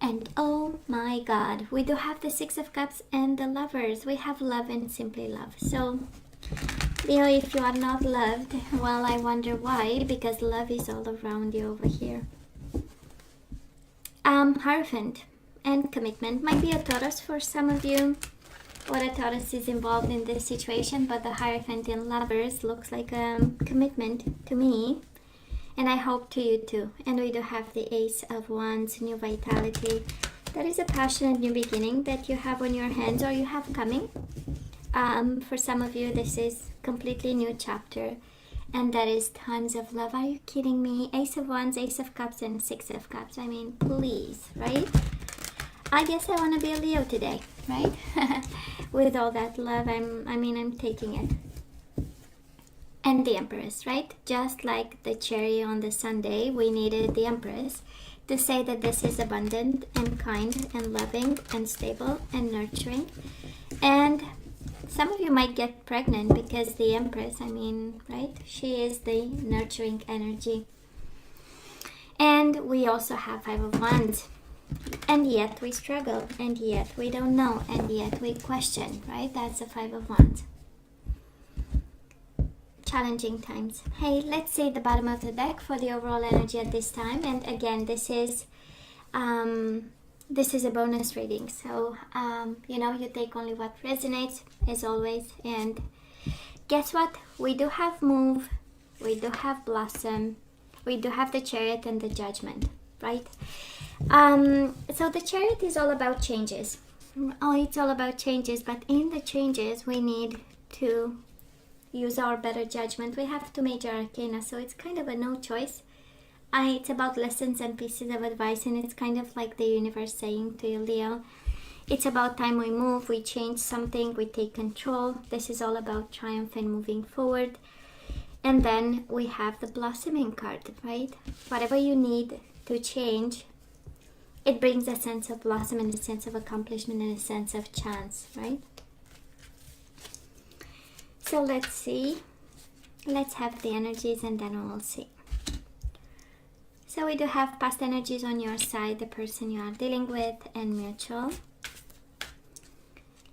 And oh my God, we do have the Six of Cups and the Lovers. We have love and simply love. So Leo, if you are not loved, well, I wonder why, because love is all around you over here. Hierophant and commitment. Might be a Taurus for some of you, or a Taurus is involved in this situation, but the Hierophant in Lovers looks like a commitment to me. And I hope to you too. And we do have the Ace of Wands, new vitality. That is a passionate new beginning that you have on your hands or you have coming. For some of you, this is completely new chapter. And that is tons of love. Are you kidding me? Ace of Wands, Ace of Cups, and Six of Cups. I mean, please, right? I guess I want to be a Leo today, right? With all that love, I'm taking it. And the Empress, right? Just like the cherry on the sundae, we needed the Empress to say that this is abundant and kind and loving and stable and nurturing. And some of you might get pregnant because the Empress, right? She is the nurturing energy. And we also have Five of Wands. And yet we struggle, and yet we don't know, and yet we question, right? That's the Five of Wands. Challenging times. Hey, let's see the bottom of the deck for the overall energy at this time. And again, this is a bonus reading, so you take only what resonates, as always. And guess what? We do have move, we do have blossom, we do have the Chariot and the Judgment, right? So the Chariot is all about changes. It's all about changes, but in the changes we need to use our better judgment. We have two major arcana, so it's kind of a no choice. It's about lessons and pieces of advice, and it's kind of like the universe saying to you, Leo, it's about time we move, we change something, we take control. This is all about triumph and moving forward. And then we have the blossoming card, right? Whatever you need to change, it brings a sense of blossom and a sense of accomplishment and a sense of chance, right? So let's see. Let's have the energies and then we'll see. So we do have past energies on your side, the person you are dealing with, and mutual.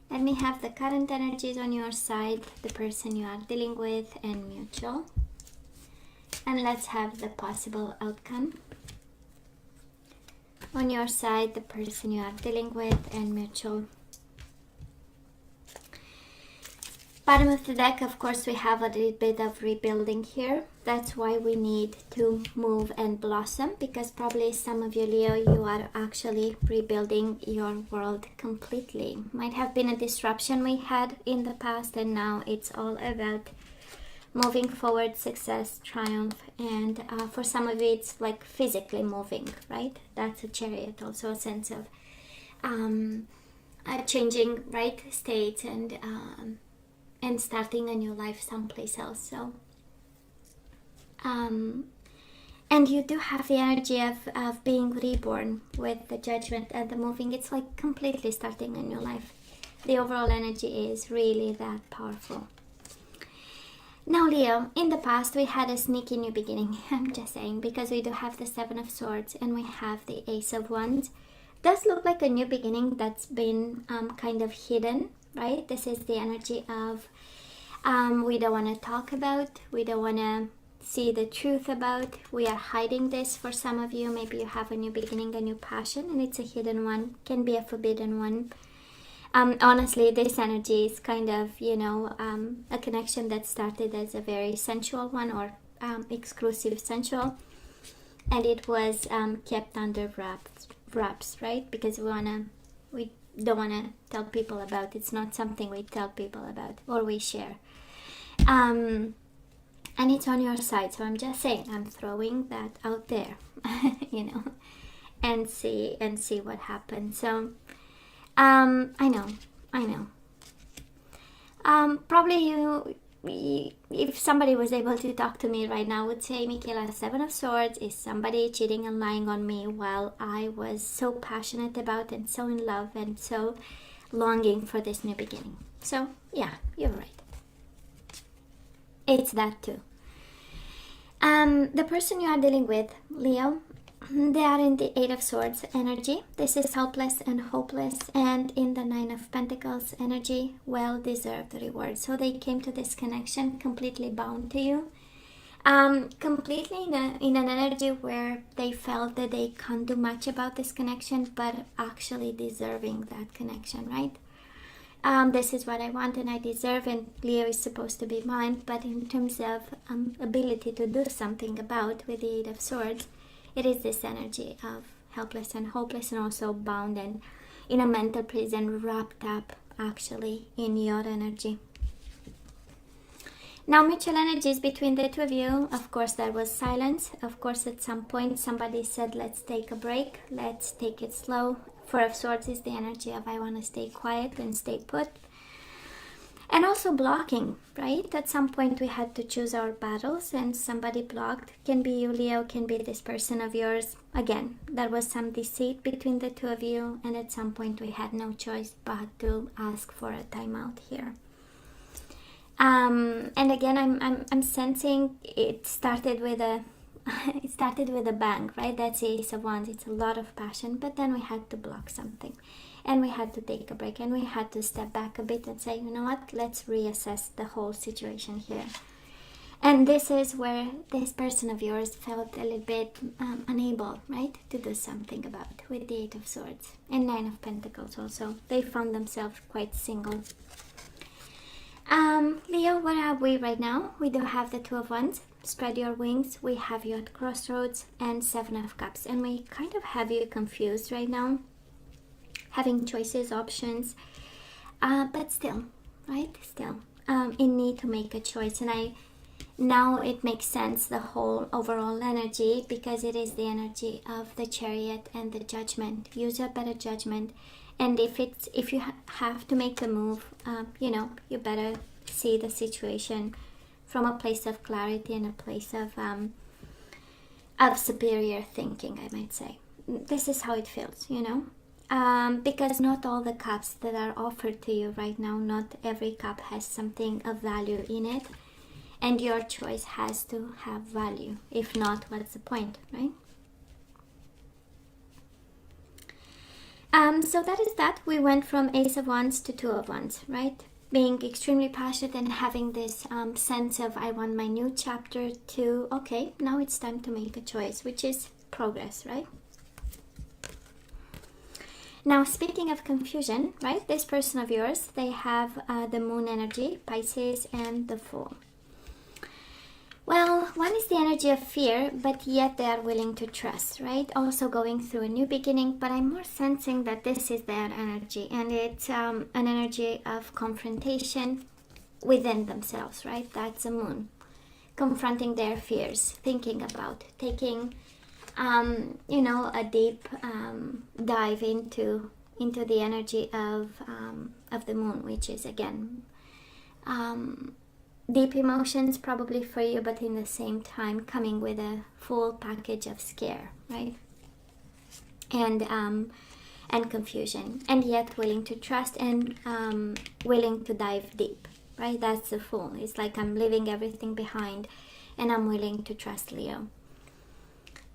Let me have the current energies on your side, the person you are dealing with, and mutual. And let's have the possible outcome. On your side, the person you are dealing with, and mutual. Bottom of the deck, of course, we have a little bit of rebuilding here. That's why we need to move and blossom, because probably some of you, Leo, you are actually rebuilding your world completely. Might have been a disruption we had in the past, and now it's all about moving forward, success, triumph, and for some of you it's like physically moving, right? That's a Chariot, also a sense of changing, right, states and starting a new life someplace else. So and you do have the energy of being reborn with the Judgment and the moving. It's like completely starting a new life. The overall energy is really that powerful. Now, Leo, in the past we had a sneaky new beginning. I'm just saying, because we do have the Seven of Swords and we have the Ace of Wands. Does look like a new beginning that's been kind of hidden, right? This is the energy of we don't want to talk about, we don't want to see the truth about. We are hiding this for some of you. Maybe you have a new beginning, a new passion, and it's a hidden one, can be a forbidden one. Honestly, this energy is kind of, a connection that started as a very sensual one, or exclusive sensual, and it was kept under wraps, right? Because we don't want to tell people about. It's not something we tell people about or we share. And it's on your side, so I'm just saying, I'm throwing that out there, and see what happens. So I know. Probably if somebody was able to talk to me right now, would say, Michaela, Seven of Swords is somebody cheating and lying on me while I was so passionate about and so in love and so longing for this new beginning. So yeah, you're right. It's that too. The person you are dealing with, Leo, They are in the Eight of Swords energy. This is helpless and hopeless, and in the Nine of Pentacles energy, well-deserved reward. So they came to this connection completely bound to you, completely in an energy where they felt that they can't do much about this connection, but actually deserving that connection, right? This is what I want and I deserve, and Leo is supposed to be mine. But in terms of ability to do something about with the Eight of Swords, it is this energy of helpless and hopeless, and also bound and in a mental prison, wrapped up actually in your energy. Now, mutual energies between the two of you. Of course, there was silence. Of course, at some point somebody said, let's take a break, let's take it slow. Four of Swords is the energy of I want to stay quiet and stay put. And also blocking, right? At some point we had to choose our battles and somebody blocked. Can be you, Leo, can be this person of yours. Again, there was some deceit between the two of you, and at some point we had no choice but to ask for a timeout here. And again, I'm sensing it started with a bang, right? That's the Ace of Wands. It's a lot of passion, but then we had to block something, and we had to take a break, and we had to step back a bit and say, you know what, let's reassess the whole situation here. And this is where this person of yours felt a little bit unable, right, to do something about with the Eight of Swords and Nine of Pentacles also. They found themselves quite single. Leo, where are we right now? We do have the Two of Wands. Spread your wings. We have you at crossroads, and Seven of Cups, and we kind of have you confused right now, having choices, options, but still, right, still in need to make a choice. And now it makes sense, the whole overall energy, because it is the energy of the Chariot and the Judgment. Use your better judgment, and if you have to make a move, you better see the situation from a place of clarity and a place of superior thinking, I might say. This is how it feels, because not all the cups that are offered to you right now, not every cup has something of value in it, and your choice has to have value. If not, what's the point, right? So that is that. We went from Ace of Wands to Two of Wands, right? Being extremely passionate and having this sense of I want my new chapter to, okay, now it's time to make a choice, which is progress, right? Now, speaking of confusion, right, this person of yours, they have the Moon energy, Pisces, and the Fool. Well, one is the energy of fear, but yet they are willing to trust, right? Also going through a new beginning, but I'm more sensing that this is their energy, and it's an energy of confrontation within themselves, right? That's a Moon. Confronting their fears, thinking about taking, a deep dive into the energy of the Moon, which is, again, deep emotions probably for you, but in the same time coming with a full package of scare, right? And confusion, and yet willing to trust and willing to dive deep, right? That's the Fool. It's like I'm leaving everything behind and I'm willing to trust, Leo.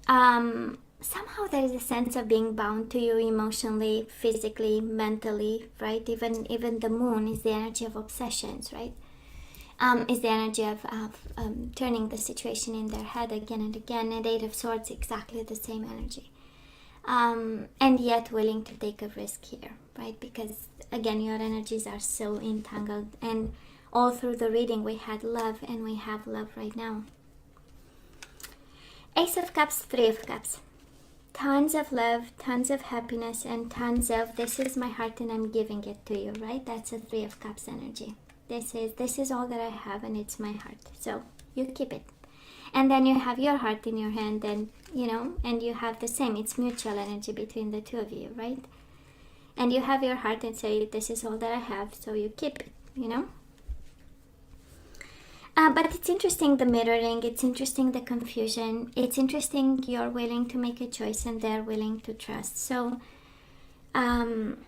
Somehow there is a sense of being bound to you emotionally, physically, mentally, right? Even the Moon is the energy of obsessions, right? Is the energy of turning the situation in their head again and again. And Eight of Swords, exactly the same energy. And yet willing to take a risk here, right? Because, again, your energies are so entangled. And all through the reading, we had love, and we have love right now. Ace of Cups, Three of Cups. Tons of love, tons of happiness, and tons of, this is my heart and I'm giving it to you, right? That's a Three of Cups energy. This is all that I have, and it's my heart. So you keep it. And then you have your heart in your hand, and and you have the same. It's mutual energy between the two of you, right? And you have your heart and say, this is all that I have, so you keep it, But it's interesting, the mirroring. It's interesting, the confusion. It's interesting, you're willing to make a choice and they're willing to trust. So I'm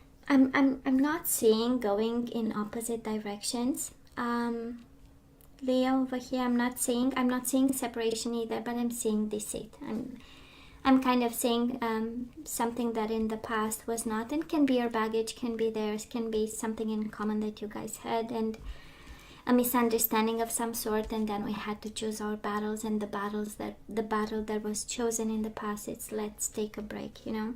not seeing going in opposite directions. Leo over here, I'm not seeing separation either, but I'm seeing deceit. I'm kind of seeing something that in the past was not, and can be your baggage, can be theirs, can be something in common that you guys had, and a misunderstanding of some sort, and then we had to choose our battles, and the battle that was chosen in the past, it's let's take a break, you know.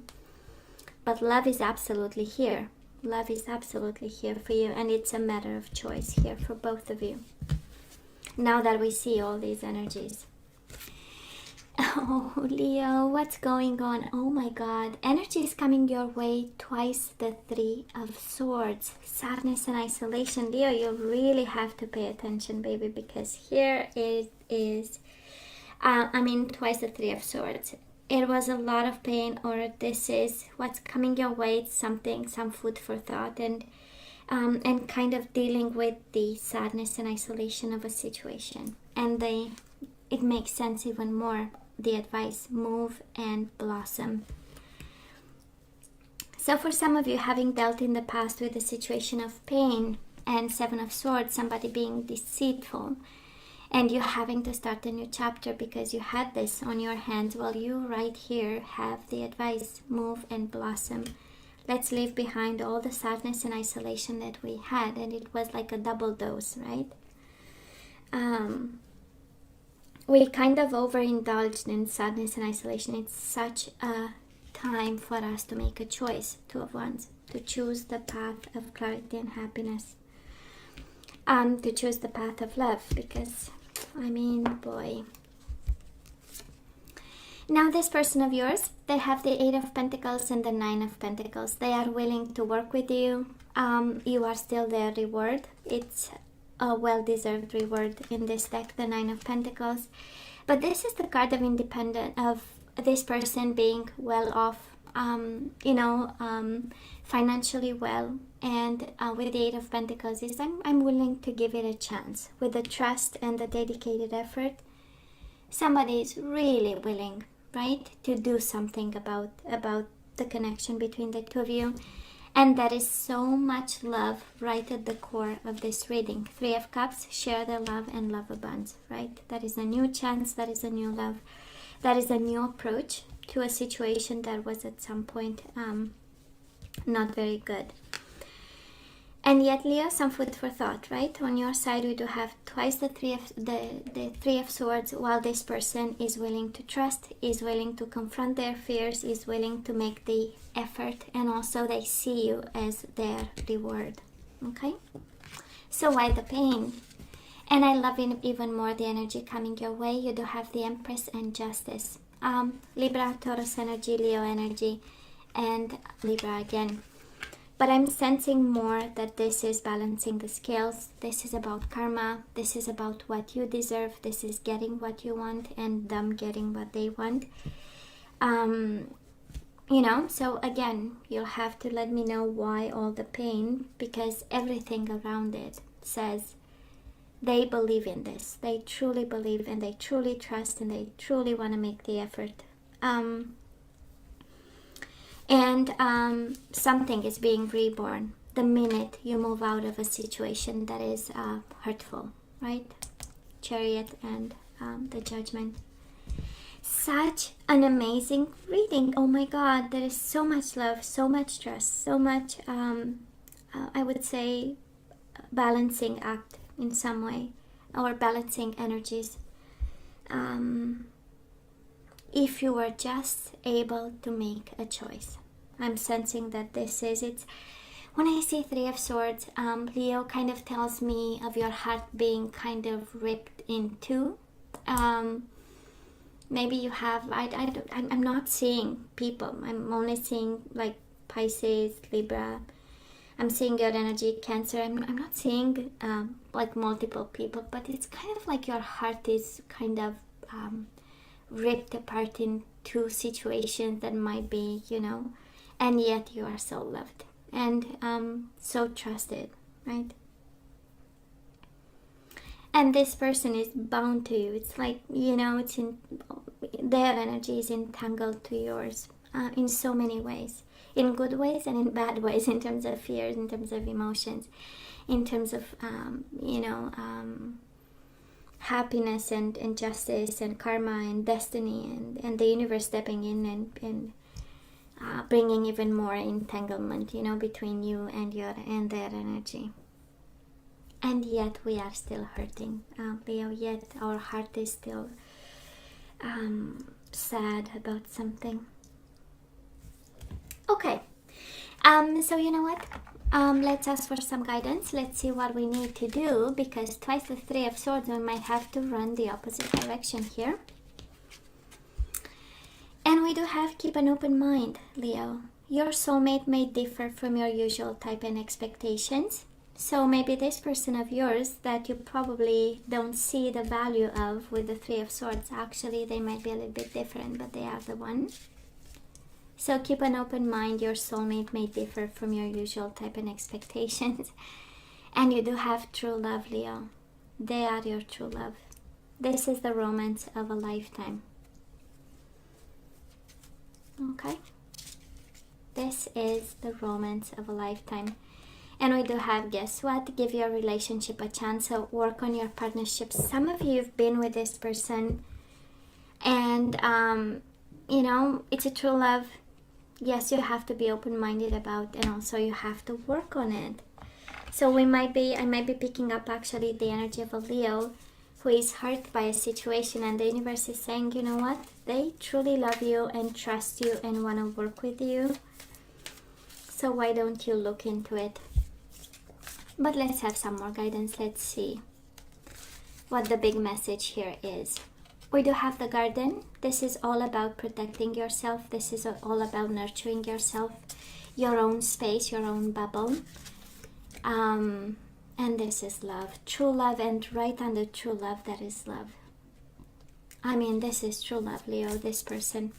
But love is absolutely here. Love is absolutely here for you, and it's a matter of choice here for both of you. Now that we see all these energies. Oh, Leo, what's going on? Oh my God. Energy is coming your way twice the Three of Swords. Sadness and isolation. Leo, you really have to pay attention, baby, because here it is. Twice the Three of Swords. It was a lot of pain, or this is what's coming your way. It's something, some food for thought, and kind of dealing with the sadness and isolation of a situation. And it makes sense even more. The advice, move and blossom. So for some of you, having dealt in the past with a situation of pain and Seven of Swords, somebody being deceitful, and you having to start a new chapter because you had this on your hands, well, you right here have the advice, move and blossom. Let's leave behind all the sadness and isolation that we had, and it was like a double dose, right? We kind of overindulged in sadness and isolation. It's such a time for us to make a choice, Two of Wands, to choose the path of clarity and happiness, to choose the path of love, because boy. Now this person of yours, they have the Eight of Pentacles and the Nine of Pentacles. They are willing to work with you. You are still their reward. It's a well-deserved reward in this deck, the Nine of Pentacles. But this is the card of independent, of this person being well off, financially well. And with the Eight of Pentacles is I'm willing to give it a chance. With the trust and the dedicated effort, somebody is really willing, right, to do something about the connection between the two of you. And there is so much love right at the core of this reading. Three of Cups, share the love and love abounds, right? That is a new chance, that is a new love, that is a new approach to a situation that was at some point not very good. And yet, Leo, some food for thought, right? On your side, we do have twice the Three of Swords, while this person is willing to trust, is willing to confront their fears, is willing to make the effort, and also they see you as their reward, okay? So why the pain? And I love even more the energy coming your way. You do have the Empress and Justice. Libra, Taurus energy, Leo energy, and Libra again. But I'm sensing more that this is balancing the scales. This is about karma. This is about what you deserve. This is getting what you want and them getting what they want. So again, you'll have to let me know why all the pain, because everything around it says they believe in this. They truly believe, and they truly trust, and they truly want to make the effort. Something is being reborn the minute you move out of a situation that is hurtful, right? Chariot and the Judgment. Such an amazing reading. Oh my God, there is so much love, so much trust, so much, I would say, balancing act in some way, or balancing energies. If you were just able to make a choice. I'm sensing that this is it. When I see Three of Swords, Leo, kind of tells me of your heart being kind of ripped in two. Maybe you have, I'm not seeing people. I'm only seeing like Pisces, Libra. I'm seeing your energy, Cancer. I'm not seeing like multiple people, but it's kind of like your heart is kind of ripped apart in two situations that might be, and yet you are so loved and so trusted, right? And this person is bound to you. It's like, it's in their energy is entangled to yours in so many ways, in good ways and in bad ways, in terms of fears, in terms of emotions, in terms of happiness and justice and karma and destiny and the universe stepping in and bringing even more entanglement, you know, between you and their energy. And yet we are still hurting, Leo. Yet our heart is still sad about something. Okay, so you know what? Let's ask for some guidance. Let's see what we need to do, because twice the Three of Swords, we might have to run the opposite direction here. And we do have keep an open mind, Leo. Your soulmate may differ from your usual type and expectations. So maybe this person of yours that you probably don't see the value of with the Three of Swords, actually they might be a little bit different, but they are the one. So keep an open mind. Your soulmate may differ from your usual type and expectations. And you do have true love, Leo. They are your true love. This is the romance of a lifetime. Okay? This is the romance of a lifetime. And we do have, guess what? Give your relationship a chance. So work on your partnership. Some of you have been with this person and, you know, it's a true love. Yes, you have to be open-minded about, and also you have to work on it. So I might be picking up actually the energy of a Leo who is hurt by a situation, and the universe is saying, you know what? They truly love you and trust you and want to work with you. So why don't you look into it? But let's have some more guidance. Let's see what the big message here is. We do have the Garden. This is all about protecting yourself. This is all about nurturing yourself, your own space, your own bubble. And this is love, true love, and right under true love, that is love. I mean, this is true love, Leo, this person.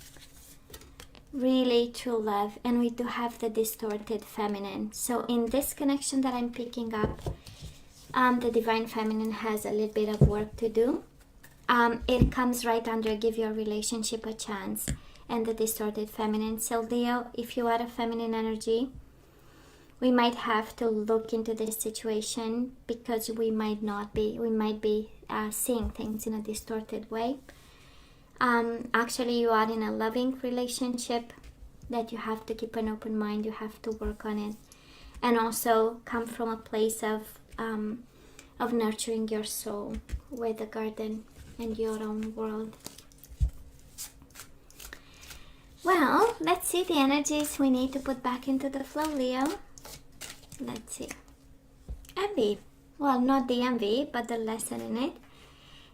Really true love. And we do have the distorted feminine. So in this connection that I'm picking up, the divine feminine has a little bit of work to do. It comes right under give your relationship a chance and the distorted feminine. So Leo, if you are a feminine energy, we might have to look into this situation, because we might be seeing things in a distorted way. Actually, you are in a loving relationship that you have to keep an open mind. You have to work on it, and also come from a place of nurturing your soul with the Garden and your own world. Well, let's see the energies we need to put back into the flow, Leo. Let's see. Envy. Well, not the envy, but the lesson in it.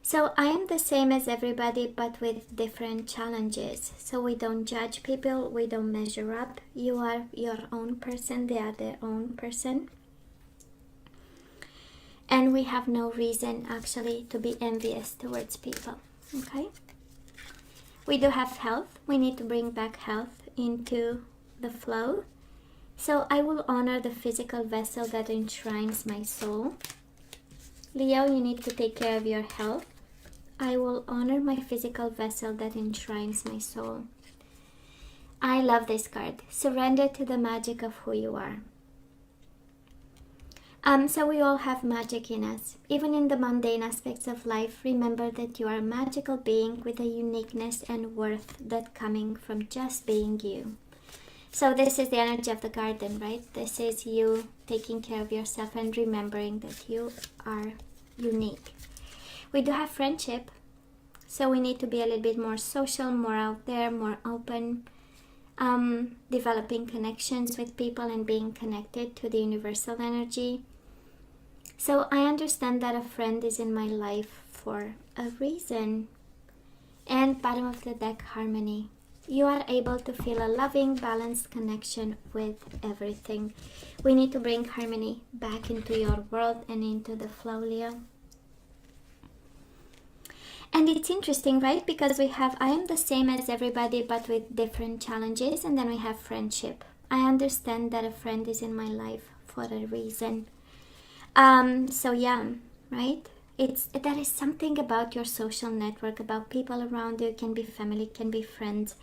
So I am the same as everybody, but with different challenges. So we don't judge people, we don't measure up. You are your own person, they are their own person. And we have no reason actually to be envious towards people, okay? We do have health. We need to bring back health into the flow. So I will honor the physical vessel that enshrines my soul. Leo, you need to take care of your health. I will honor my physical vessel that enshrines my soul. I love this card. Surrender to the magic of who you are. So we all have magic in us. Even in the mundane aspects of life, remember that you are a magical being with a uniqueness and worth that coming from just being you. So this is the energy of the Garden, right? This is you taking care of yourself and remembering that you are unique. We do have friendship. So we need to be a little bit more social, more out there, more open. Developing connections with people and being connected to the universal energy. So I understand that a friend is in my life for a reason. And bottom of the deck, harmony. You are able to feel a loving, balanced connection with everything. We need to bring harmony back into your world and into the flow, Leo. And it's interesting, right? Because we have, I am the same as everybody, but with different challenges. And then we have friendship. I understand that a friend is in my life for a reason. So yeah, right? There is something about your social network, about people around you, can be family, can be friends,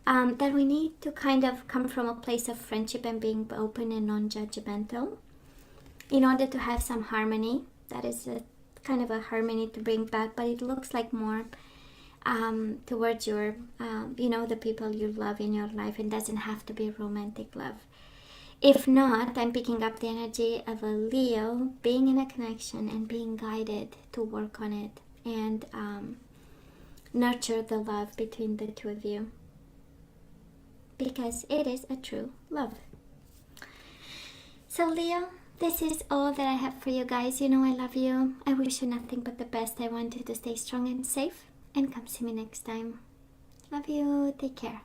that we need to kind of come from a place of friendship and being open and non-judgmental in order to have some harmony. That is kind of a harmony to bring back, but it looks like more towards your, the people you love in your life, and doesn't have to be romantic love. If not, I'm picking up the energy of a Leo being in a connection and being guided to work on it and nurture the love between the two of you, because it is a true love. So Leo, this is all that I have for you guys. You know I love you. I wish you nothing but the best. I want you to stay strong and safe, and come see me next time. Love you. Take care.